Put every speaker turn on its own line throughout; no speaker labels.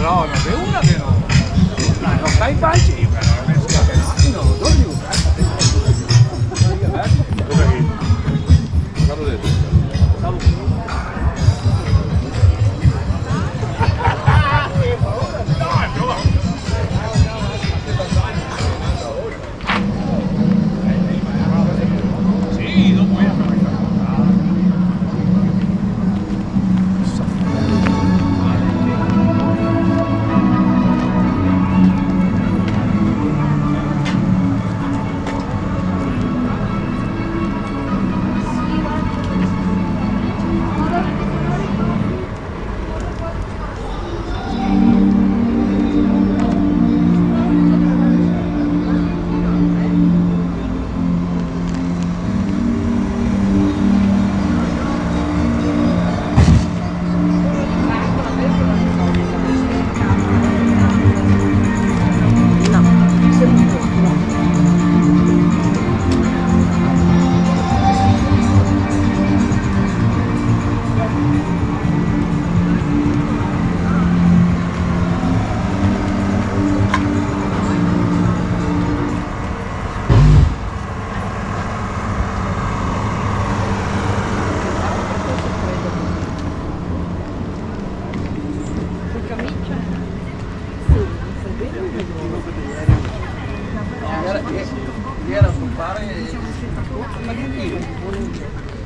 no, è una che no. Non sta in pace io, no, non io.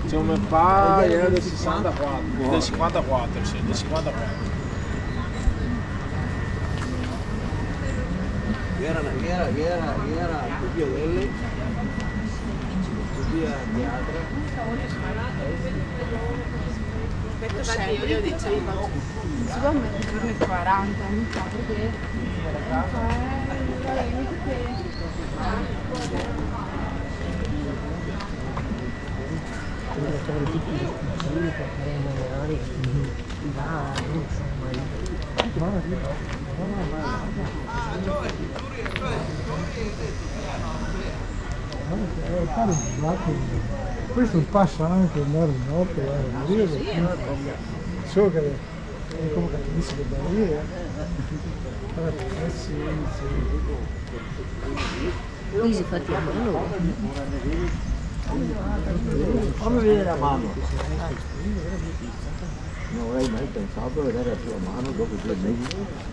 C'è un pa era del 64, del 54, sì, del 54.
Era studio delle, studia teatro.
Aspetta sempre, io dicevo. Si può mettere nel 40, non so perché.
Questo passa anche andare in notte, solo che è come capisci che barriere. Sì.
Qui si fa tempo, allora.
Fammi vedere la mano. Non avrei mai pensato di vedere la sua mano dopo 2 mesi.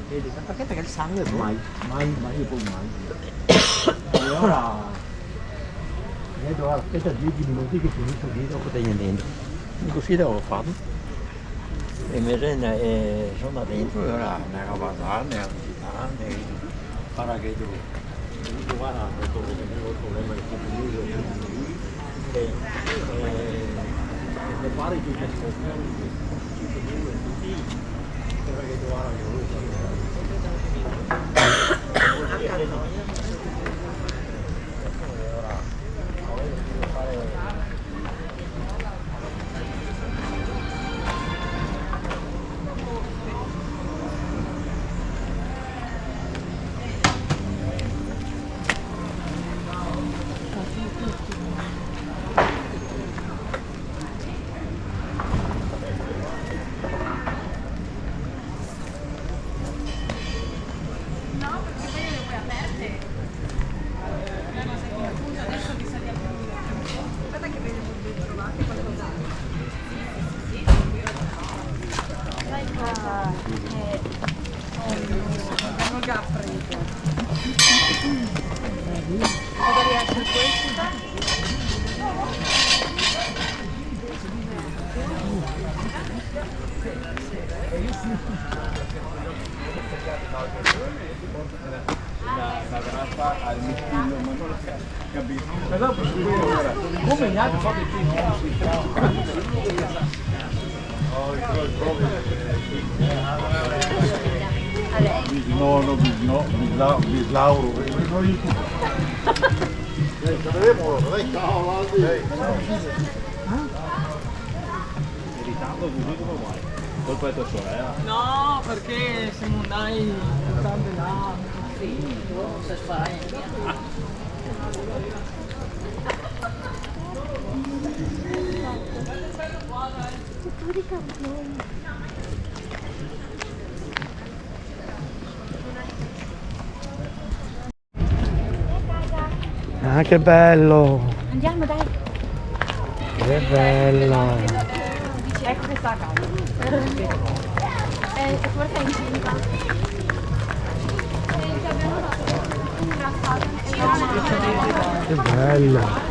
Vedi, perché il sangue è
Mai e poi mai. Allora, vedo, aspetta 10 minuti che finisco lì dopo te niente. Così devo fare. E invece sono dentro e ora ne roba da, ne para che tu guarda, questo è il problema che le pari di questo
La grappa al mistillo, ma non l'ho capito. Ma dopo su quello ora, come gli altri fa che
Bislauro.
Irritando così come vuoi. Colpa è tua sorella.
No, perché siamo andati tanto là.
Sì, tu sai sparare via.
Ah, che bello!
Andiamo dai.
Che bello!
Ecco questa casa. Forse è incinta.
Che bello!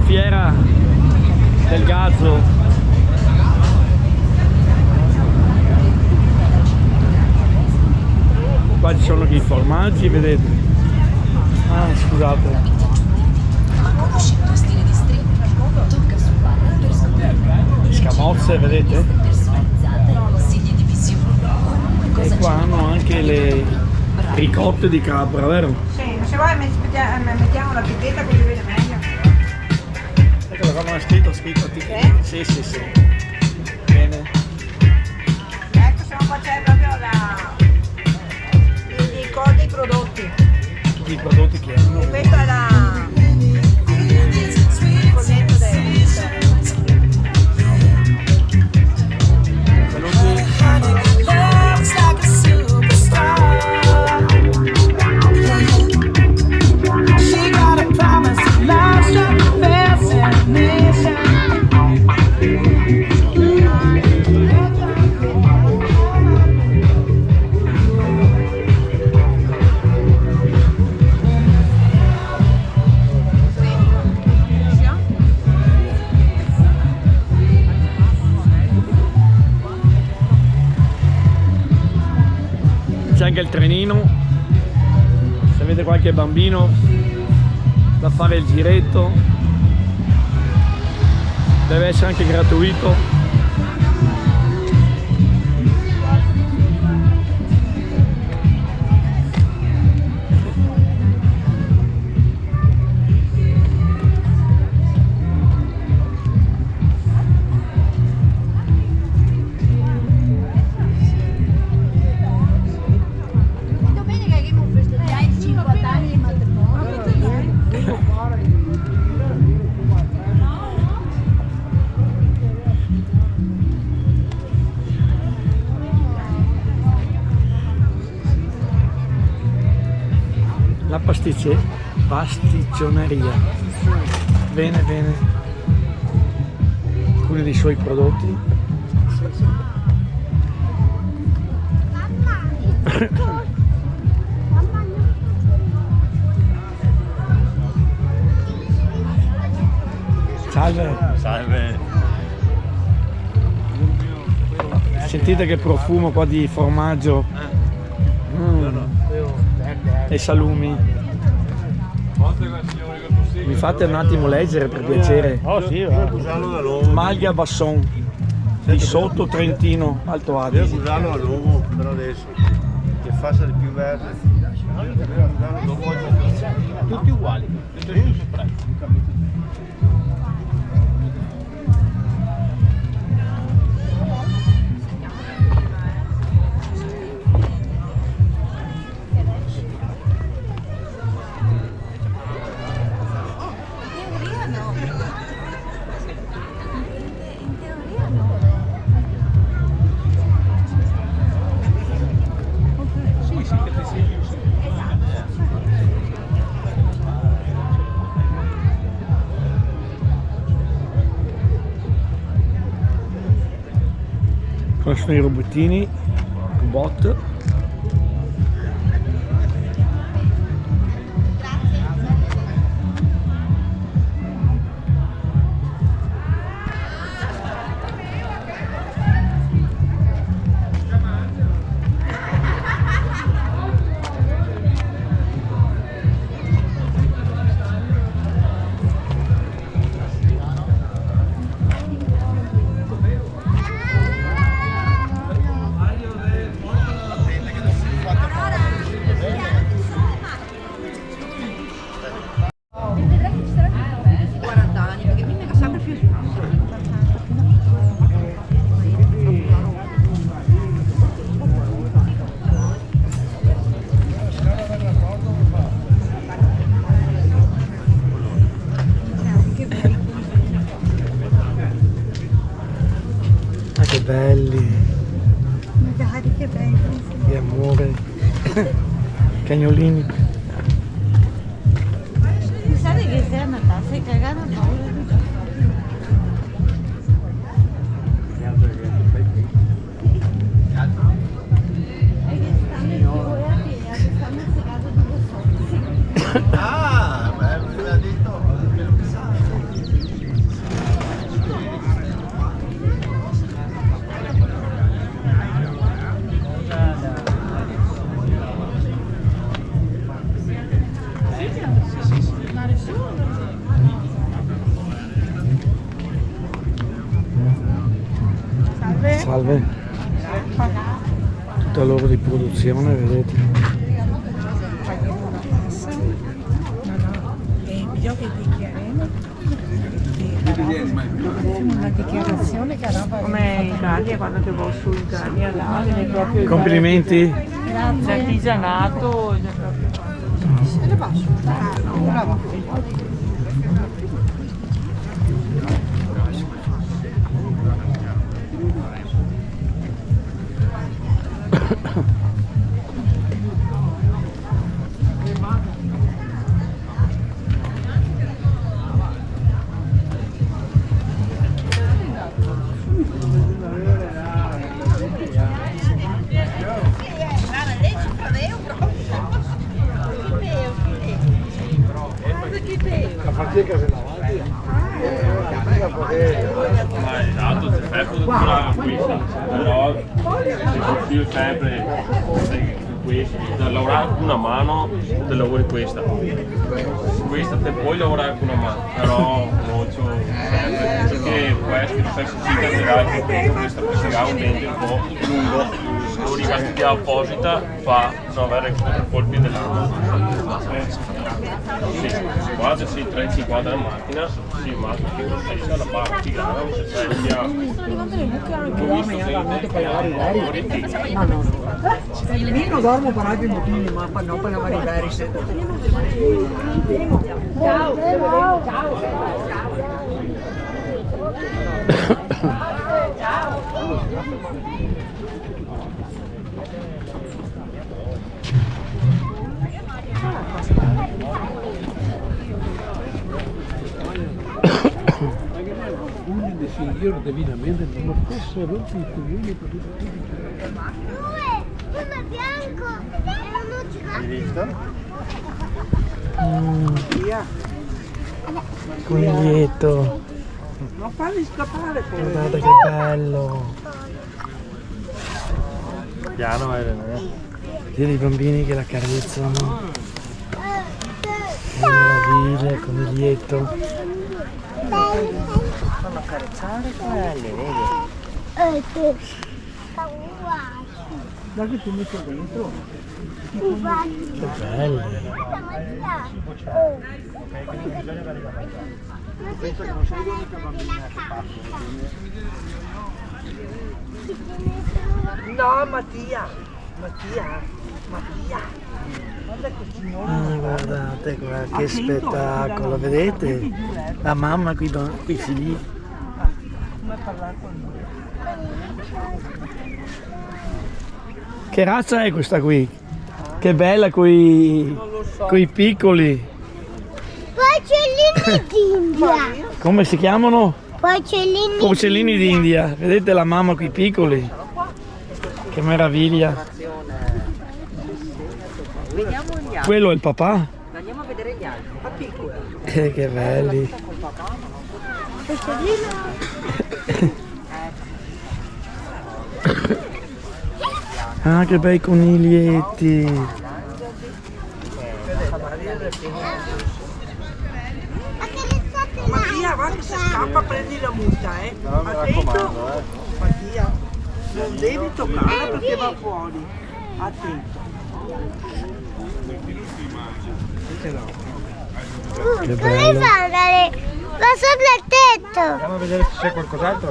Fiera del Gazzo. Qua ci sono anche i formaggi, vedete? Ah, scusate. Scamozze, vedete? E qua hanno anche le ricotte di capra, vero?
Sì, se vuoi mettiamo la pizzetta così vede meglio.
Ecco, come scritto. Sì, sì, sì. Bene.
Ecco, se no qua c'è proprio il codice dei prodotti.
Tutti i prodotti che hanno.
E questo è il cornetto del...
C'è anche il trenino, se avete qualche bambino da fare il giretto, deve essere anche gratuito. La pasticcioneria, bene bene, alcuni dei suoi prodotti.
Salve.
Salve.
Sentite che profumo qua di formaggio. E salumi. Mi fate un attimo leggere per piacere.
Oh sì,
Maglia Basson, di Sotto Trentino, Alto Adige.
Usarlo a lungo, però adesso che faccia di più verde.
Tutti uguali, tutti sul prezzo.
Qua sono i robottini, bot. Ah, che belli,
Magari che bello.
che amore. Cagnolini.
Mi sa che sei andata, sei cagata a paura di tutto.
Ah, ma me l'ha detto, me lo pensavo.
Salve. Tutta loro di produzione, vedete.
Bisogna che dichiariamo. Facciamo una dichiarazione che roba.
Come in Italia, quando devo su Italia, là, viene proprio
Complimenti.
l'artigianato.
Ma esatto, c'è sempre da durare questa, però si consiglio sempre questo, da lavorare con una mano te lavori questa te puoi lavorare con una mano, però faccio sempre perché questo spesso si cancerà che questa possibilmente un po' lungo, lo rivesti apposita fa non avere colpi dell'anno. Sì, guarda, sì, 3,50 la macchina, sì, ma che lo stesso alla parte di gara, se c'è sia...
Io dormo per altri motivi, ma non per lavare i veri. Ciao.
Uno dei signori divinamente, ma questo è l'ultimo coglione per tutti.
Mamma è bianco!
Hai visto?
Coniglietto.
Non farli scappare poi.
Guardate che bello.
Piano Irene.
Vedi i bambini che la carezzano. Che meraviglia, il coniglietto.
Fanno accarezzare quelli, vedi?
Dai che ti metto dentro.
Che belli.
Penso che non sei l'unica bambina che passa.
No, Mattia. Guarda che signore.
Guardate qua, che spettacolo, vedete? La mamma qui i figli.
Come parlare con lui.
Che razza è questa qui? Che bella coi piccoli.
Porcellini d'India!
Come si chiamano?
Porcellini
Porcellini d'India. Vedete la mamma qui piccoli? Che meraviglia.
Vediamo gli altri.
Quello è il papà?
Andiamo a vedere gli altri. A piccoli.
Che belli. Ah, che bei coniglietti.
Mattia, va che se scappa prendi la multa, eh.
No, mi raccomando,
Mattia, non devi toccarla perché va fuori. Attento.
Che
Come
bello.
fa andare? Va sopra il tetto!
Andiamo a vedere se c'è qualcos'altro.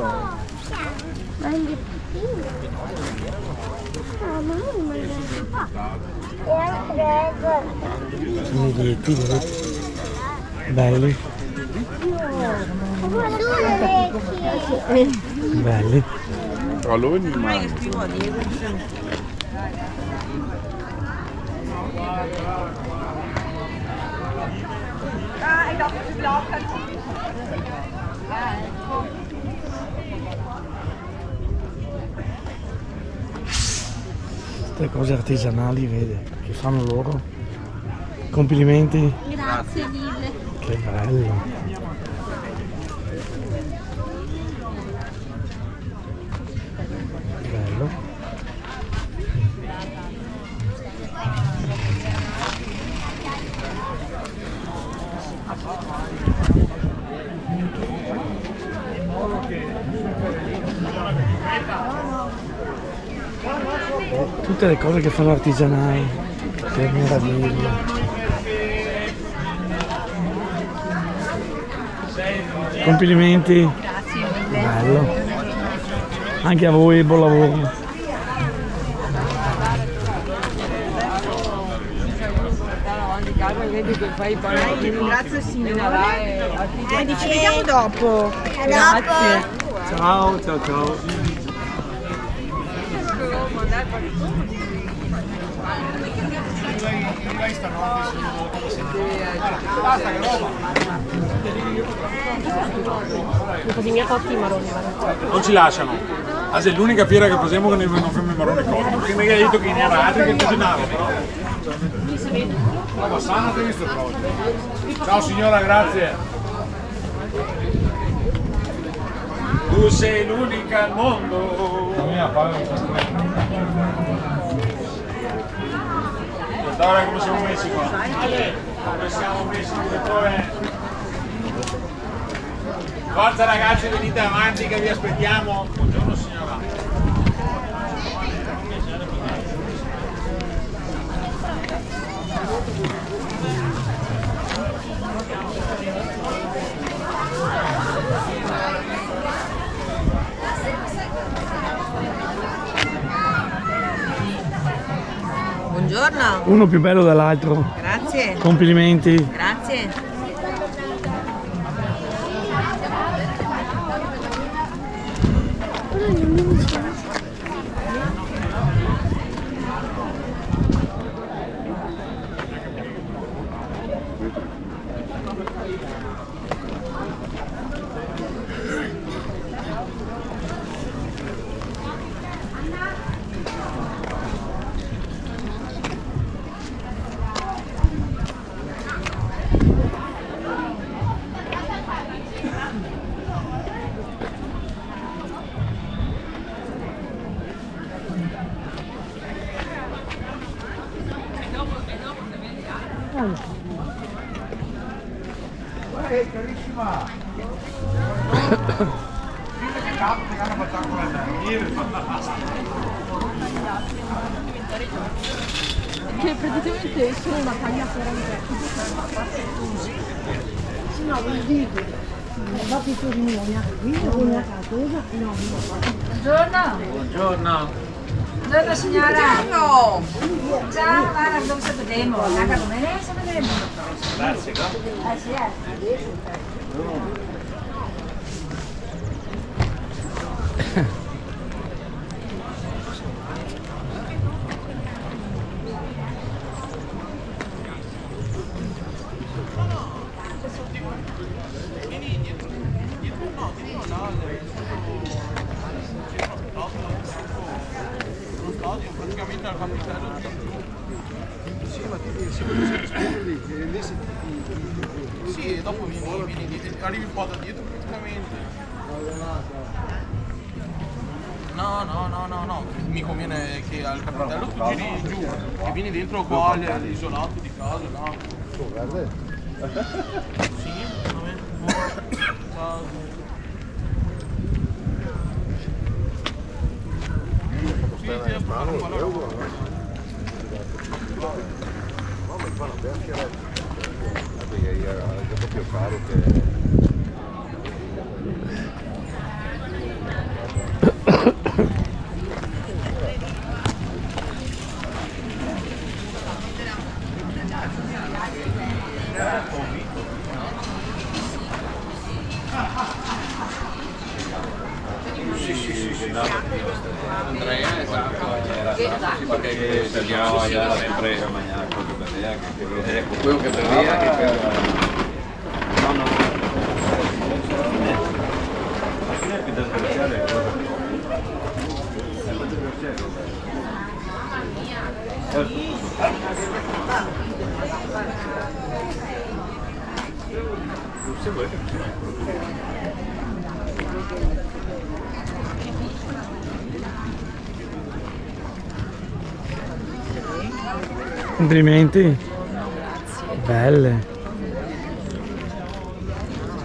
Mangi mamma. E anche
Coniglietti, vedete? Belli. Belli.
E dopo si blocca.
Tutte cose artigianali, vede, che fanno loro. Complimenti.
Grazie mille.
Che bello. Bello. Tutte le cose che fanno artigianali, che meraviglia. Complimenti. Bello. Anche a voi, buon lavoro.
Grazie signore. Ci vediamo dopo.
Grazie.
Ciao, ciao, ciao.
Non ci lasciano. È l'unica fiera che facciamo che non facciamo i marroni cotti. Perché mi hai detto che ne era che cucinava. No, ma sana che visto oggi. Ciao signora, grazie. Tu sei l'unica al mondo. Guarda come siamo messi qua. Come siamo messi dottore. Forza ragazzi, venite avanti che vi aspettiamo. Buongiorno signora.
Buongiorno.
Uno più bello dell'altro.
Grazie.
Complimenti.
Grazie.
Carissima! Che capo che hanno fatto con
Che praticamente è solo una taglia per
Sì, no, vuol dire. Va più tornino, non a casa. No,
Buongiorno.
Buongiorno!
Buongiorno signora.
No!
Ciao, guarda dove se vedremo. Guarda come ne se vedremo.
Grazie,
Sì.
Praticamente al capitello sì, ma ti si rispondi lì sì, e dopo vieni arrivi un po' da dietro praticamente. No, mi conviene che al capitello tu giri giù e vieni dentro qua all'isolato di casa, no? Guarda. Sì, Andrea, esatto. Perché italiano era sempre quello che per lì anche per
Complimenti. Belle.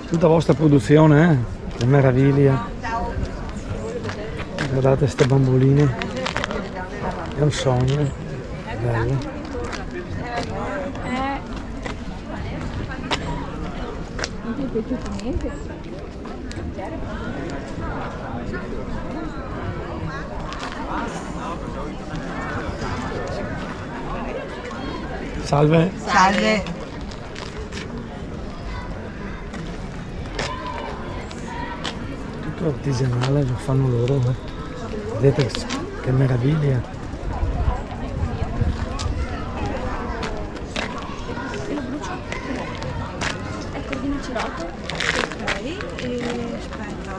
Tutta vostra produzione, eh? Che meraviglia. Guardate queste bamboline. È un sogno. Belle.
Non ti è piaciuto niente?
Salve.
Salve!
Tutto artigianale, lo fanno loro. Vedete che meraviglia.
Ecco il vino cirato. Ok, e aspetta.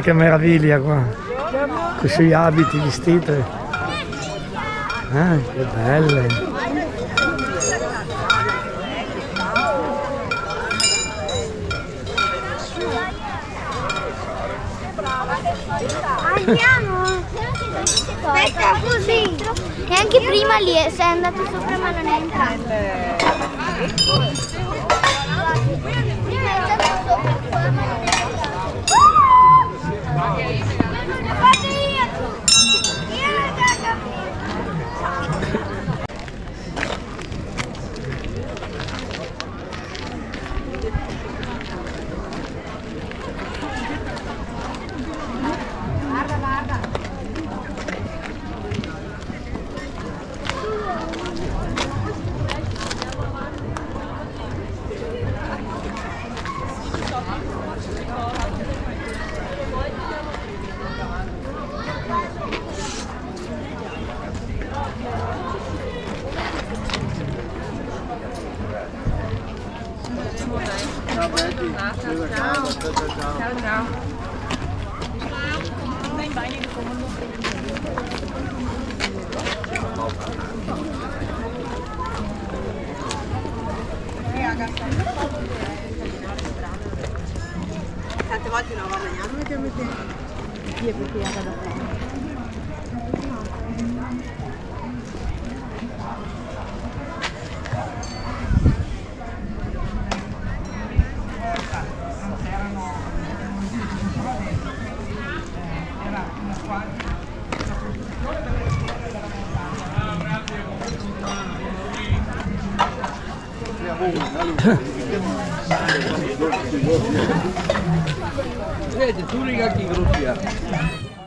Che meraviglia qua. Questi abiti, vestite. Che belle.
Andiamo! Aspetta, così! E anche prima lì sei andato sopra ma non è entrato. Prima è andato sopra qua ma non è entrato.
Tante volte non va bene, perché avete... Chi è perché ha da fare?
Vedi, tu riga chi grossi